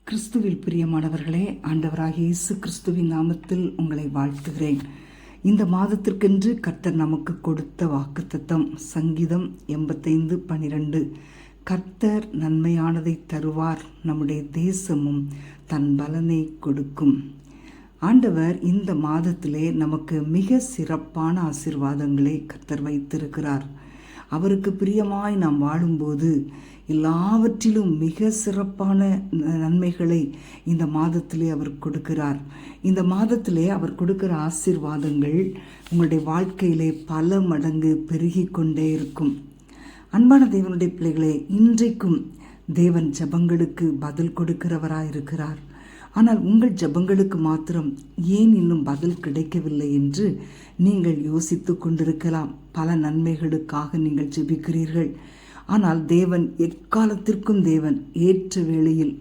கிறிஸ்துவில் பிரியமானவர்களே, ஆண்டவராகிய இயேசு கிறிஸ்துவின் நாமத்தில் உங்களை வாழ்த்துகிறேன். இந்த மாதத்திற்கென்று கர்த்தர் நமக்கு கொடுத்த வாக்குத்தத்தம் சங்கீதம் 85:12. கர்த்தர் நன்மையானதை தருவார், நம்முடைய தேசமும் தன் பலனை கொடுக்கும். ஆண்டவர் இந்த மாதத்திலே நமக்கு மிக சிறப்பான ஆசீர்வாதங்களை கர்த்தர் வைத்திருக்கிறார். அவருக்கு பிரியமாய் நாம் வாழும்போது எல்லாவற்றிலும் மிக சிறப்பான நன்மைகளை இந்த மாதத்திலே அவர் கொடுக்கிறார். இந்த மாதத்திலே அவர் கொடுக்கிற ஆசீர்வாதங்கள் உங்களுடைய வாழ்க்கையிலே பல மடங்கு பெருகி கொண்டே இருக்கும். அன்பான தேவனுடைய பிள்ளைகளே, இன்றைக்கும் தேவன் ஜெபங்களுக்கு பதில் கொடுக்கிறவராயிருக்கிறார். ஆனால் உங்கள் ஜெபங்களுக்கு மாத்திரம் ஏன் இன்னும் பதில் கிடைக்கவில்லை என்று நீங்கள் யோசித்து கொண்டிருக்கலாம். பல நன்மைகளுக்காக நீங்கள் ஜெபிக்கிறீர்கள். ஆனால் தேவன் எக்காலத்திற்கும் தேவன் ஏற்ற வேளையில்